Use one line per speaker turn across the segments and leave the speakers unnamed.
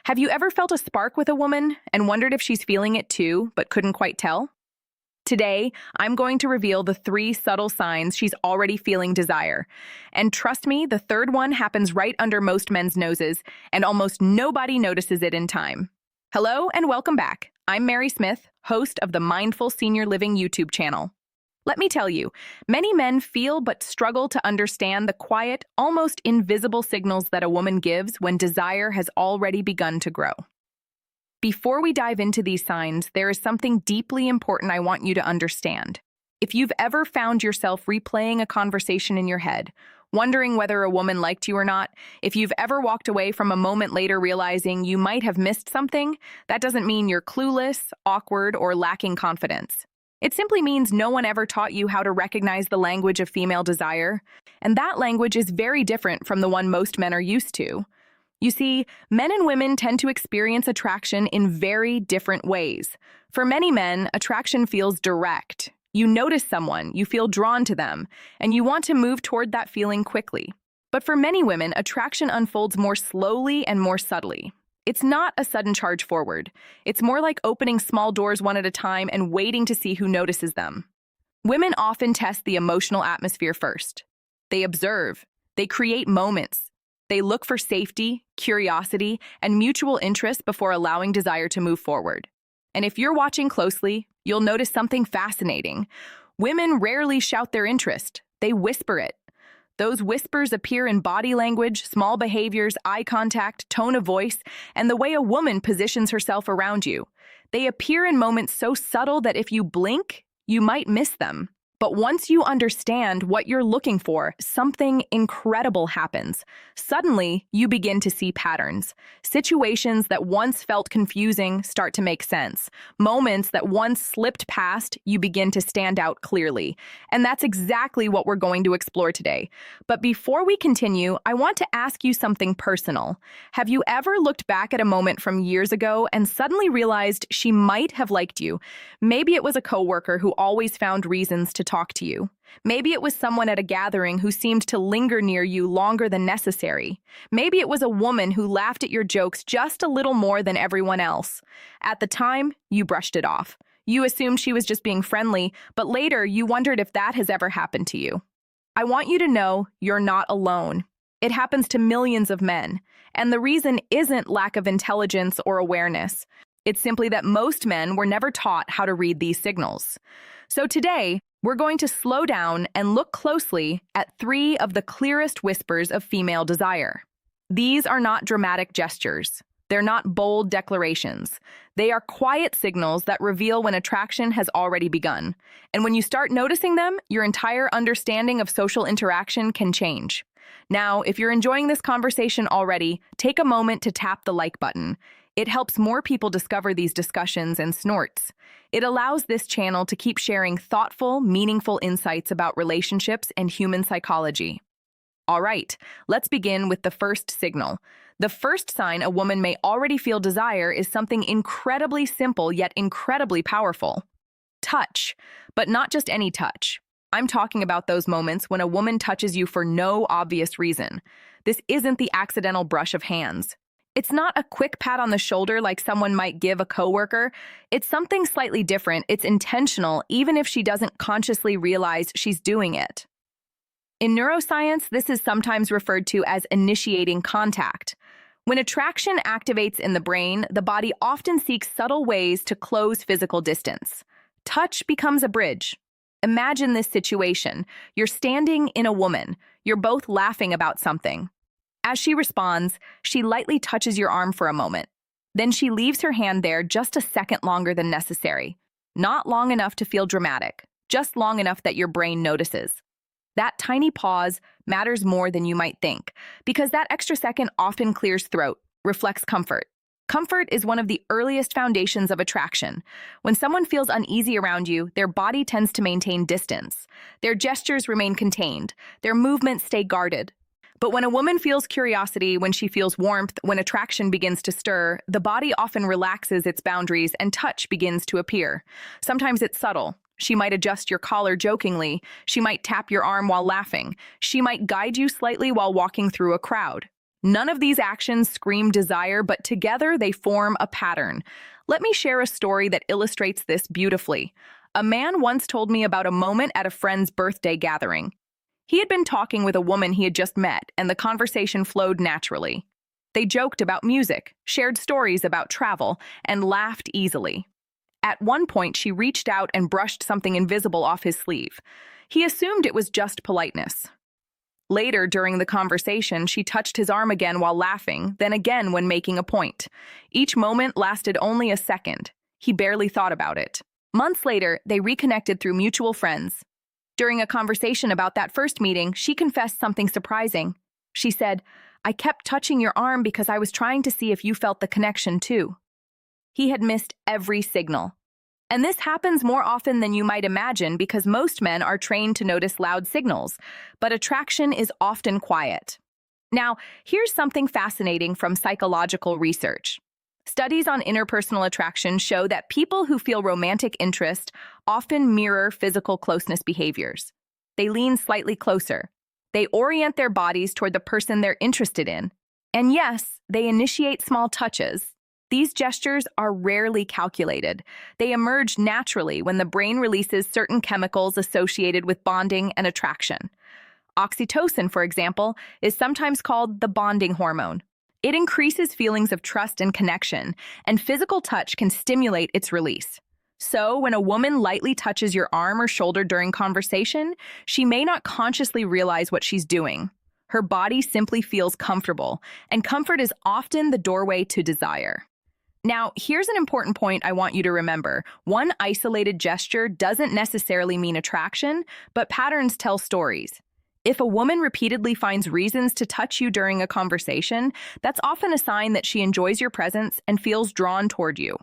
Have you ever felt a spark with a woman and wondered if she's feeling it too, but couldn't quite tell? Today, I'm going to reveal the 3 subtle signs she's already feeling desire. And trust me, the third one happens right under most men's noses, and almost nobody notices it in time. Hello and welcome back. I'm Mary Smith, host of the Mindful Senior Living YouTube channel. Let me tell you, many men feel but struggle to understand the quiet, almost invisible signals that a woman gives when desire has already begun to grow. Before we dive into these signs, there is something deeply important I want you to understand. If you've ever found yourself replaying a conversation in your head, wondering whether a woman liked you or not, if you've ever walked away from a moment later realizing you might have missed something, that doesn't mean you're clueless, awkward, or lacking confidence. It simply means no one ever taught you how to recognize the language of female desire, and that language is very different from the one most men are used to. You see, men and women tend to experience attraction in very different ways. For many men, attraction feels direct. You notice someone, you feel drawn to them, and you want to move toward that feeling quickly. But for many women, attraction unfolds more slowly and more subtly. It's not a sudden charge forward. It's more like opening small doors one at a time and waiting to see who notices them. Women often test the emotional atmosphere first. They observe. They create moments. They look for safety, curiosity, and mutual interest before allowing desire to move forward. And if you're watching closely, you'll notice something fascinating. Women rarely shout their interest. They whisper it. Those whispers appear in body language, small behaviors, eye contact, tone of voice, and the way a woman positions herself around you. They appear in moments so subtle that if you blink, you might miss them. But once you understand what you're looking for, something incredible happens. Suddenly, you begin to see patterns. Situations that once felt confusing start to make sense. Moments that once slipped past, you begin to stand out clearly. And that's exactly what we're going to explore today. But before we continue, I want to ask you something personal. Have you ever looked back at a moment from years ago and suddenly realized she might have liked you? Maybe it was a coworker who always found reasons to talk to you. Maybe it was someone at a gathering who seemed to linger near you longer than necessary. Maybe it was a woman who laughed at your jokes just a little more than everyone else. At the time, you brushed it off. You assumed she was just being friendly, but later you wondered if that has ever happened to you. I want you to know you're not alone. It happens to millions of men. And the reason isn't lack of intelligence or awareness. It's simply that most men were never taught how to read these signals. So today, we're going to slow down and look closely at 3 of the clearest whispers of female desire. These are not dramatic gestures. They're not bold declarations. They are quiet signals that reveal when attraction has already begun. And when you start noticing them, your entire understanding of social interaction can change. Now, if you're enjoying this conversation already, take a moment to tap the like button. It helps more people discover these discussions and snorts. It allows this channel to keep sharing thoughtful, meaningful insights about relationships and human psychology. All right, let's begin with the first signal. The first sign a woman may already feel desire is something incredibly simple yet incredibly powerful. Touch, but not just any touch. I'm talking about those moments when a woman touches you for no obvious reason. This isn't the accidental brush of hands. It's not a quick pat on the shoulder like someone might give a coworker. It's something slightly different. It's intentional, even if she doesn't consciously realize she's doing it. In neuroscience, this is sometimes referred to as initiating contact. When attraction activates in the brain, the body often seeks subtle ways to close physical distance. Touch becomes a bridge. Imagine this situation. You're standing in a woman. You're both laughing about something. As she responds, she lightly touches your arm for a moment. Then she leaves her hand there just a second longer than necessary. Not long enough to feel dramatic, just long enough that your brain notices. That tiny pause matters more than you might think, because that extra second often clears throat, reflects comfort. Comfort is one of the earliest foundations of attraction. When someone feels uneasy around you, their body tends to maintain distance. Their gestures remain contained. Their movements stay guarded. But when a woman feels curiosity, when she feels warmth, when attraction begins to stir, the body often relaxes its boundaries and touch begins to appear. Sometimes it's subtle. She might adjust your collar jokingly. She might tap your arm while laughing. She might guide you slightly while walking through a crowd. None of these actions scream desire, but together they form a pattern. Let me share a story that illustrates this beautifully. A man once told me about a moment at a friend's birthday gathering. He had been talking with a woman he had just met, and the conversation flowed naturally. They joked about music, shared stories about travel, and laughed easily. At one point, she reached out and brushed something invisible off his sleeve. He assumed it was just politeness. Later, during the conversation, she touched his arm again while laughing, then again when making a point. Each moment lasted only a second. He barely thought about it. Months later, they reconnected through mutual friends. During a conversation about that first meeting, she confessed something surprising. She said, "I kept touching your arm because I was trying to see if you felt the connection too." He had missed every signal. And this happens more often than you might imagine because most men are trained to notice loud signals, but attraction is often quiet. Now, here's something fascinating from psychological research. Studies on interpersonal attraction show that people who feel romantic interest often mirror physical closeness behaviors. They lean slightly closer. They orient their bodies toward the person they're interested in. And yes, they initiate small touches. These gestures are rarely calculated. They emerge naturally when the brain releases certain chemicals associated with bonding and attraction. Oxytocin, for example, is sometimes called the bonding hormone. It increases feelings of trust and connection, and physical touch can stimulate its release. So, when a woman lightly touches your arm or shoulder during conversation, she may not consciously realize what she's doing. Her body simply feels comfortable, and comfort is often the doorway to desire. Now, here's an important point I want you to remember. One isolated gesture doesn't necessarily mean attraction, but patterns tell stories. If a woman repeatedly finds reasons to touch you during a conversation, that's often a sign that she enjoys your presence and feels drawn toward you.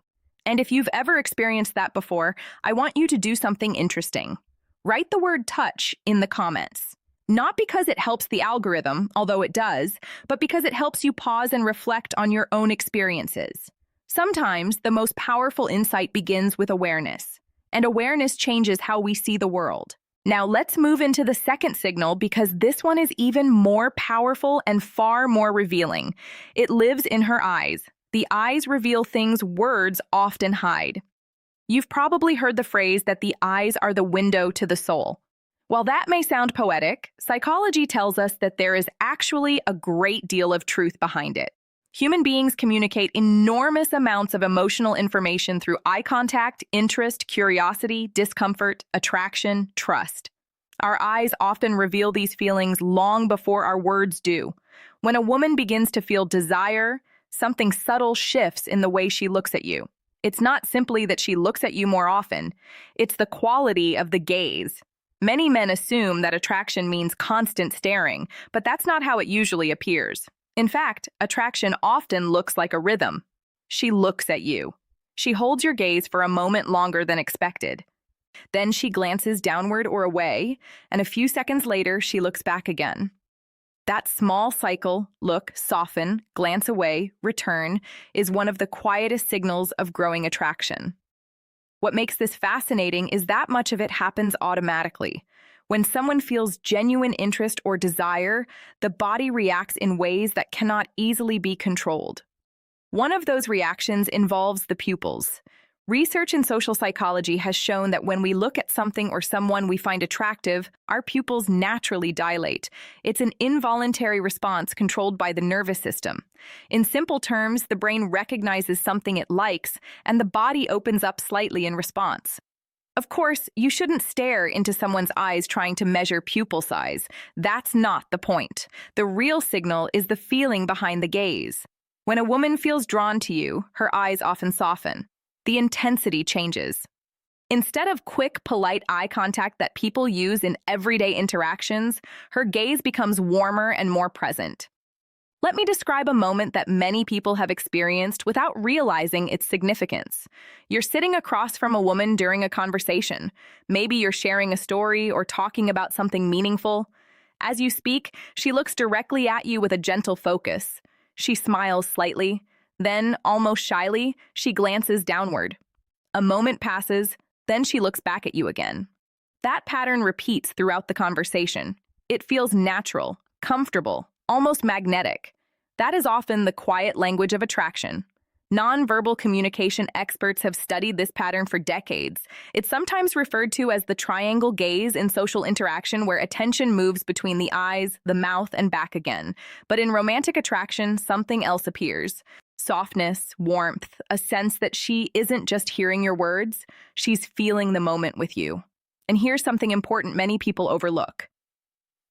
And if you've ever experienced that before, I want you to do something interesting. Write the word touch in the comments. Not because it helps the algorithm, although it does, but because it helps you pause and reflect on your own experiences. Sometimes the most powerful insight begins with awareness, and awareness changes how we see the world. Now let's move into the second signal because this one is even more powerful and far more revealing. It lives in her eyes. The eyes reveal things words often hide. You've probably heard the phrase that the eyes are the window to the soul. While that may sound poetic, psychology tells us that there is actually a great deal of truth behind it. Human beings communicate enormous amounts of emotional information through eye contact, interest, curiosity, discomfort, attraction, trust. Our eyes often reveal these feelings long before our words do. When a woman begins to feel desire, something subtle shifts in the way she looks at you. It's not simply that she looks at you more often, it's the quality of the gaze. Many men assume that attraction means constant staring, but that's not how it usually appears. In fact, attraction often looks like a rhythm. She looks at you. She holds your gaze for a moment longer than expected. Then she glances downward or away, and a few seconds later, she looks back again. That small cycle, look, soften, glance away, return, is one of the quietest signals of growing attraction. What makes this fascinating is that much of it happens automatically. When someone feels genuine interest or desire, the body reacts in ways that cannot easily be controlled. One of those reactions involves the pupils. Research in social psychology has shown that when we look at something or someone we find attractive, our pupils naturally dilate. It's an involuntary response controlled by the nervous system. In simple terms, the brain recognizes something it likes, and the body opens up slightly in response. Of course, you shouldn't stare into someone's eyes trying to measure pupil size. That's not the point. The real signal is the feeling behind the gaze. When a woman feels drawn to you, her eyes often soften. The intensity changes. Instead of quick, polite eye contact that people use in everyday interactions, her gaze becomes warmer and more present. Let me describe a moment that many people have experienced without realizing its significance. You're sitting across from a woman during a conversation. Maybe you're sharing a story or talking about something meaningful. As you speak, she looks directly at you with a gentle focus. She smiles slightly. Then, almost shyly, she glances downward. A moment passes, then she looks back at you again. That pattern repeats throughout the conversation. It feels natural, comfortable, almost magnetic. That is often the quiet language of attraction. Nonverbal communication experts have studied this pattern for decades. It's sometimes referred to as the triangle gaze in social interaction, where attention moves between the eyes, the mouth, and back again. But in romantic attraction, something else appears. Softness, warmth, a sense that she isn't just hearing your words, she's feeling the moment with you. And here's something important many people overlook.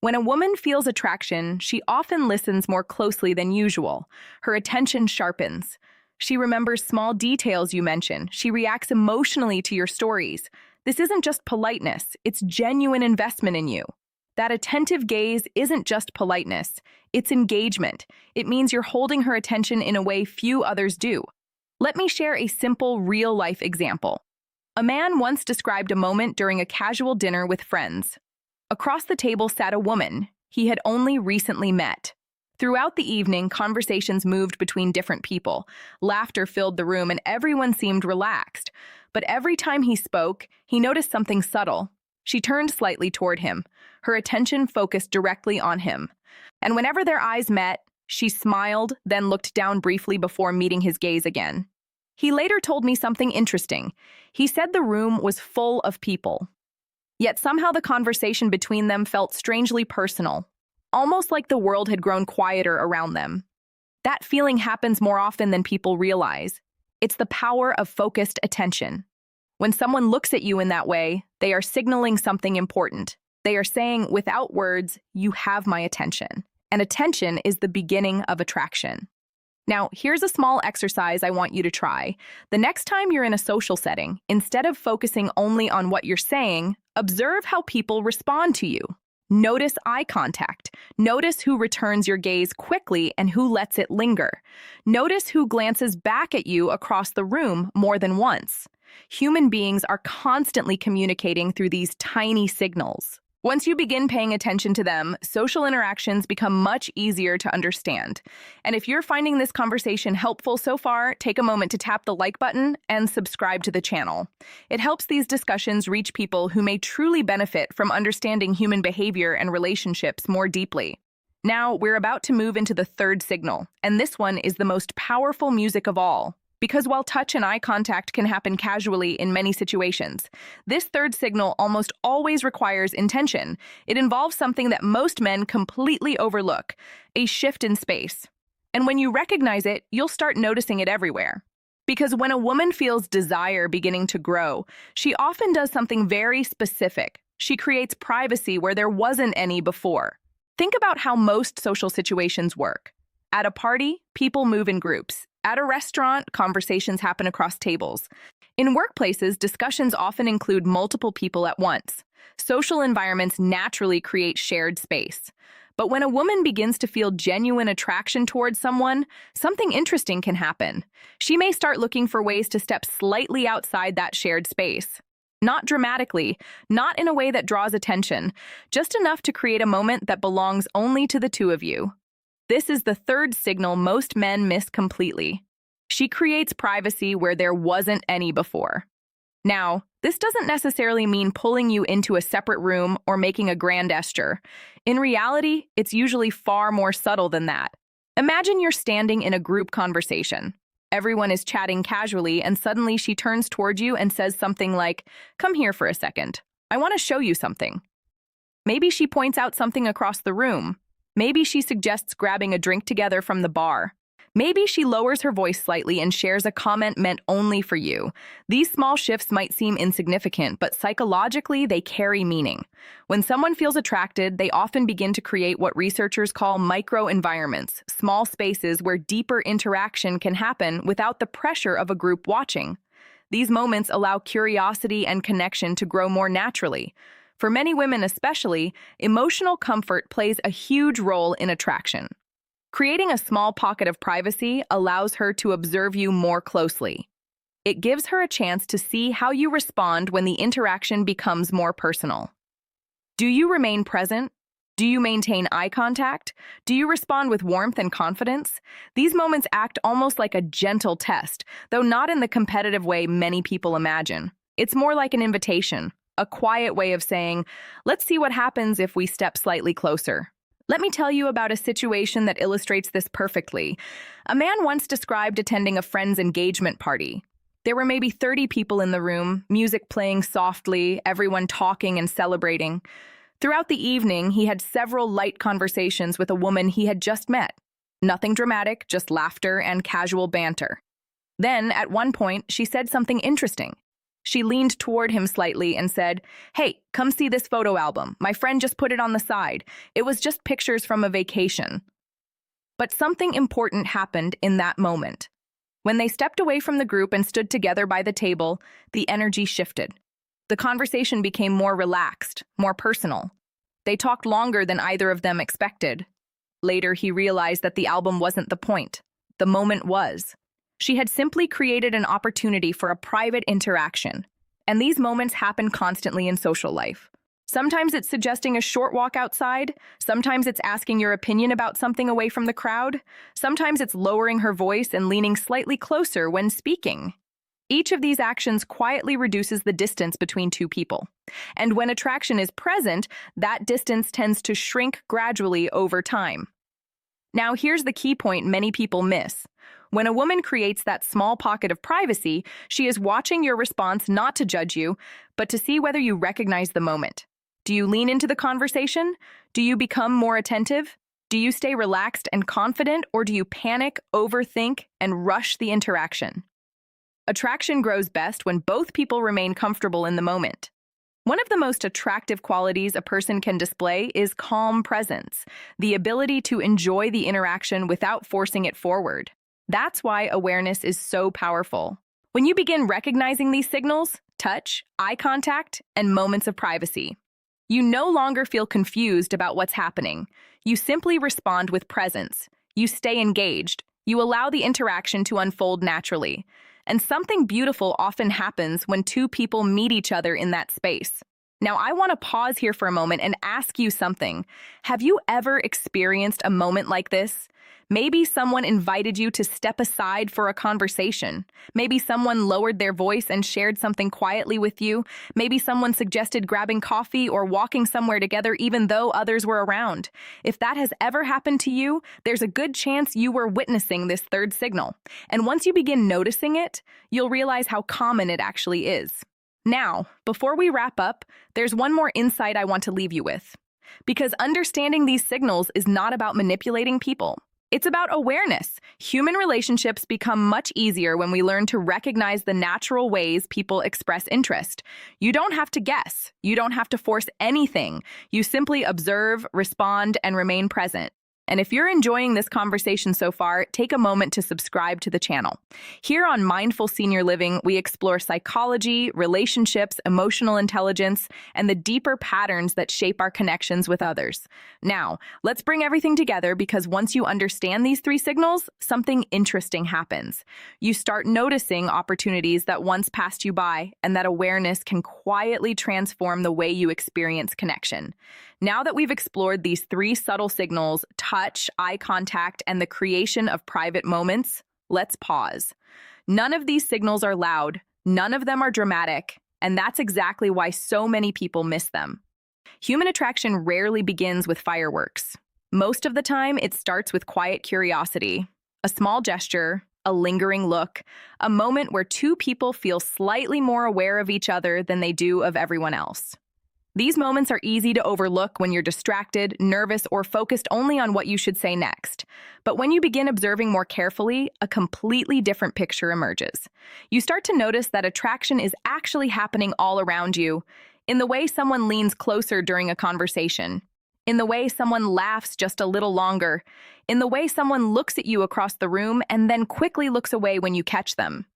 When a woman feels attraction, she often listens more closely than usual. Her attention sharpens. She remembers small details you mention. She reacts emotionally to your stories. This isn't just politeness, it's genuine investment in you. That attentive gaze isn't just politeness, it's engagement. It means you're holding her attention in a way few others do. Let me share a simple, real-life example. A man once described a moment during a casual dinner with friends. Across the table sat a woman he had only recently met. Throughout the evening, conversations moved between different people. Laughter filled the room and everyone seemed relaxed. But every time he spoke, he noticed something subtle. She turned slightly toward him, her attention focused directly on him. And whenever their eyes met, she smiled, then looked down briefly before meeting his gaze again. He later told me something interesting. He said the room was full of people. Yet somehow the conversation between them felt strangely personal. Almost like the world had grown quieter around them. That feeling happens more often than people realize. It's the power of focused attention. When someone looks at you in that way, they are signaling something important. They are saying, without words, you have my attention. And attention is the beginning of attraction. Now, here's a small exercise I want you to try. The next time you're in a social setting, instead of focusing only on what you're saying, observe how people respond to you. Notice eye contact. Notice who returns your gaze quickly and who lets it linger. Notice who glances back at you across the room more than once. Human beings are constantly communicating through these tiny signals. Once you begin paying attention to them, social interactions become much easier to understand. And if you're finding this conversation helpful so far, take a moment to tap the like button and subscribe to the channel. It helps these discussions reach people who may truly benefit from understanding human behavior and relationships more deeply. Now, we're about to move into the third signal, and this one is the most powerful music of all. Because while touch and eye contact can happen casually in many situations, this third signal almost always requires intention. It involves something that most men completely overlook, a shift in space. And when you recognize it, you'll start noticing it everywhere. Because when a woman feels desire beginning to grow, she often does something very specific. She creates privacy where there wasn't any before. Think about how most social situations work. At a party, people move in groups. At a restaurant, conversations happen across tables. In workplaces, discussions often include multiple people at once. Social environments naturally create shared space. But when a woman begins to feel genuine attraction towards someone, something interesting can happen. She may start looking for ways to step slightly outside that shared space. Not dramatically, not in a way that draws attention, just enough to create a moment that belongs only to the two of you. This is the third signal most men miss completely. She creates privacy where there wasn't any before. Now, this doesn't necessarily mean pulling you into a separate room or making a grand gesture. In reality, it's usually far more subtle than that. Imagine you're standing in a group conversation. Everyone is chatting casually, and suddenly she turns toward you and says something like, "Come here for a second. I want to show you something." Maybe she points out something across the room. Maybe she suggests grabbing a drink together from the bar. Maybe she lowers her voice slightly and shares a comment meant only for you. These small shifts might seem insignificant, but psychologically they carry meaning. When someone feels attracted, they often begin to create what researchers call micro-environments, small spaces where deeper interaction can happen without the pressure of a group watching. These moments allow curiosity and connection to grow more naturally. For many women especially, emotional comfort plays a huge role in attraction. Creating a small pocket of privacy allows her to observe you more closely. It gives her a chance to see how you respond when the interaction becomes more personal. Do you remain present? Do you maintain eye contact? Do you respond with warmth and confidence? These moments act almost like a gentle test, though not in the competitive way many people imagine. It's more like an invitation. A quiet way of saying, let's see what happens if we step slightly closer. Let me tell you about a situation that illustrates this perfectly. A man once described attending a friend's engagement party. There were maybe 30 people in the room, music playing softly, everyone talking and celebrating. Throughout the evening, he had several light conversations with a woman he had just met. Nothing dramatic, just laughter and casual banter. Then, at one point, she said something interesting. She leaned toward him slightly and said, "Hey, come see this photo album. My friend just put it on the side. It was just pictures from a vacation." But something important happened in that moment. When they stepped away from the group and stood together by the table, the energy shifted. The conversation became more relaxed, more personal. They talked longer than either of them expected. Later, he realized that the album wasn't the point. The moment was. She had simply created an opportunity for a private interaction. And these moments happen constantly in social life. Sometimes it's suggesting a short walk outside. Sometimes it's asking your opinion about something away from the crowd. Sometimes it's lowering her voice and leaning slightly closer when speaking. Each of these actions quietly reduces the distance between two people. And when attraction is present, that distance tends to shrink gradually over time. Now, here's the key point many people miss. When a woman creates that small pocket of privacy, she is watching your response not to judge you, but to see whether you recognize the moment. Do you lean into the conversation? Do you become more attentive? Do you stay relaxed and confident, or do you panic, overthink, and rush the interaction? Attraction grows best when both people remain comfortable in the moment. One of the most attractive qualities a person can display is calm presence, the ability to enjoy the interaction without forcing it forward. That's why awareness is so powerful. When you begin recognizing these signals, touch, eye contact, and moments of privacy, you no longer feel confused about what's happening. You simply respond with presence. You stay engaged. You allow the interaction to unfold naturally. And something beautiful often happens when two people meet each other in that space. Now, I want to pause here for a moment and ask you something. Have you ever experienced a moment like this? Maybe someone invited you to step aside for a conversation. Maybe someone lowered their voice and shared something quietly with you. Maybe someone suggested grabbing coffee or walking somewhere together even though others were around. If that has ever happened to you, there's a good chance you were witnessing this third signal. And once you begin noticing it, you'll realize how common it actually is. Now, before we wrap up, there's one more insight I want to leave you with. Because understanding these signals is not about manipulating people. It's about awareness. Human relationships become much easier when we learn to recognize the natural ways people express interest. You don't have to guess. You don't have to force anything. You simply observe, respond, and remain present. And if you're enjoying this conversation so far, take a moment to subscribe to the channel. Here on Mindful Senior Living, we explore psychology, relationships, emotional intelligence, and the deeper patterns that shape our connections with others. Now, let's bring everything together because once you understand these three signals, something interesting happens. You start noticing opportunities that once passed you by, and that awareness can quietly transform the way you experience connection. Now that we've explored these three subtle signals, touch, eye contact, and the creation of private moments, let's pause. None of these signals are loud, none of them are dramatic, and that's exactly why so many people miss them. Human attraction rarely begins with fireworks. Most of the time, it starts with quiet curiosity, a small gesture, a lingering look, a moment where two people feel slightly more aware of each other than they do of everyone else. These moments are easy to overlook when you're distracted, nervous, or focused only on what you should say next. But when you begin observing more carefully, a completely different picture emerges. You start to notice that attraction is actually happening all around you, in the way someone leans closer during a conversation, in the way someone laughs just a little longer, in the way someone looks at you across the room and then quickly looks away when you catch them.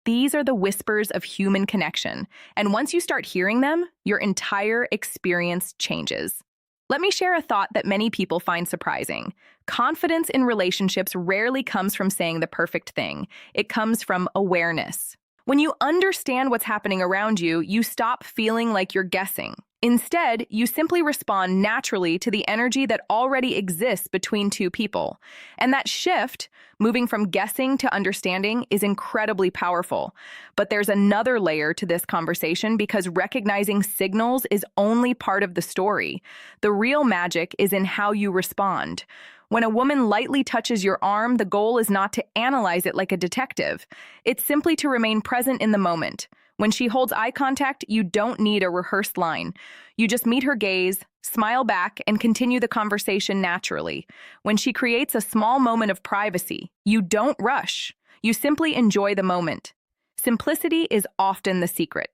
These are the whispers of human connection, and once you start hearing them, your entire experience changes. Let me share a thought that many people find surprising. Confidence in relationships rarely comes from saying the perfect thing. It comes from awareness. When you understand what's happening around you, you stop feeling like you're guessing. Instead, you simply respond naturally to the energy that already exists between two people. And that shift, moving from guessing to understanding, is incredibly powerful. But there's another layer to this conversation because recognizing signals is only part of the story. The real magic is in how you respond. When a woman lightly touches your arm, the goal is not to analyze it like a detective. It's simply to remain present in the moment. When she holds eye contact, you don't need a rehearsed line. You just meet her gaze, smile back, and continue the conversation naturally. When she creates a small moment of privacy, you don't rush. You simply enjoy the moment. Simplicity is often the secret.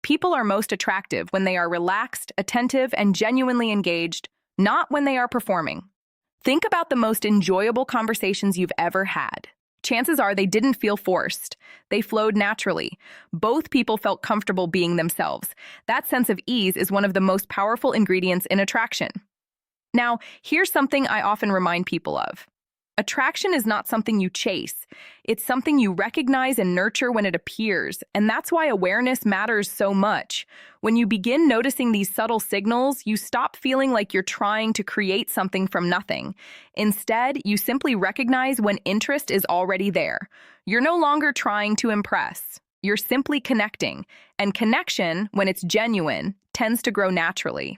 People are most attractive when they are relaxed, attentive, and genuinely engaged, not when they are performing. Think about the most enjoyable conversations you've ever had. Chances are they didn't feel forced. They flowed naturally. Both people felt comfortable being themselves. That sense of ease is one of the most powerful ingredients in attraction. Now, here's something I often remind people of. Attraction is not something you chase. It's something you recognize and nurture when it appears, and that's why awareness matters so much. When you begin noticing these subtle signals, you stop feeling like you're trying to create something from nothing. Instead, you simply recognize when interest is already there. You're no longer trying to impress. You're simply connecting, and connection, when it's genuine, tends to grow naturally.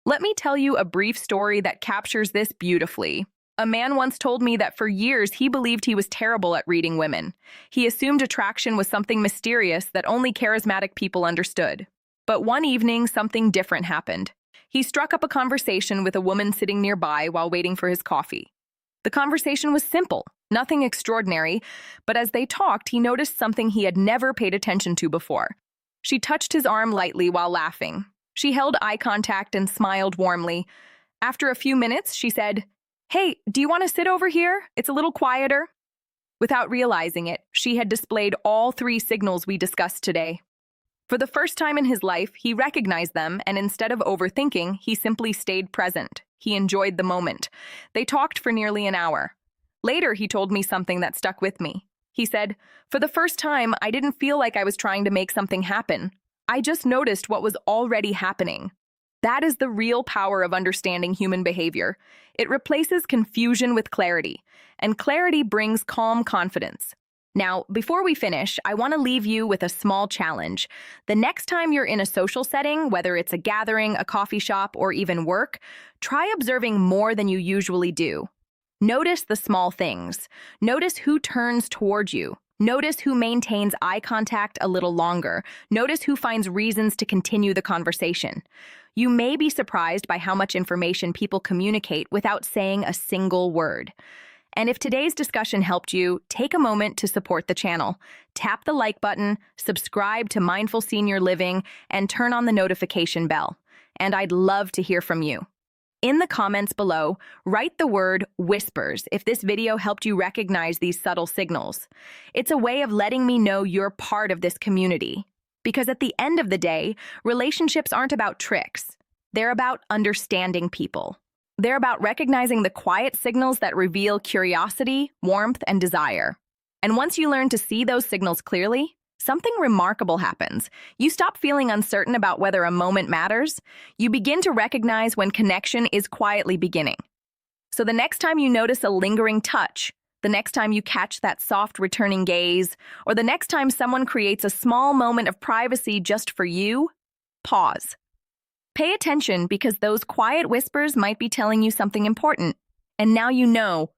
Let me tell you a brief story that captures this beautifully. A man once told me that for years he believed he was terrible at reading women. He assumed attraction was something mysterious that only charismatic people understood. But one evening, something different happened. He struck up a conversation with a woman sitting nearby while waiting for his coffee. The conversation was simple, nothing extraordinary, but as they talked, he noticed something he had never paid attention to before. She touched his arm lightly while laughing. She held eye contact and smiled warmly. After a few minutes, she said, "Hey, do you want to sit over here? It's a little quieter." Without realizing it, she had displayed all three signals we discussed today. For the first time in his life, he recognized them, and instead of overthinking, he simply stayed present. He enjoyed the moment. They talked for nearly an hour. Later, he told me something that stuck with me. He said, "For the first time, I didn't feel like I was trying to make something happen. I just noticed what was already happening." That is the real power of understanding human behavior. It replaces confusion with clarity, and clarity brings calm confidence. Now, before we finish, I want to leave you with a small challenge. The next time you're in a social setting, whether it's a gathering, a coffee shop, or even work, try observing more than you usually do. Notice the small things. Notice who turns toward you. Notice who maintains eye contact a little longer. Notice who finds reasons to continue the conversation. You may be surprised by how much information people communicate without saying a single word. And if today's discussion helped you, take a moment to support the channel. Tap the like button, subscribe to Mindful Senior Living, and turn on the notification bell. And I'd love to hear from you. In the comments below, write the word whispers if this video helped you recognize these subtle signals. It's a way of letting me know you're part of this community. Because at the end of the day, relationships aren't about tricks. They're about understanding people. They're about recognizing the quiet signals that reveal curiosity, warmth, and desire. And once you learn to see those signals clearly, something remarkable happens. You stop feeling uncertain about whether a moment matters. You begin to recognize when connection is quietly beginning. So the next time you notice a lingering touch, the next time you catch that soft returning gaze, or the next time someone creates a small moment of privacy just for you, pause. Pay attention because those quiet whispers might be telling you something important. And now you know,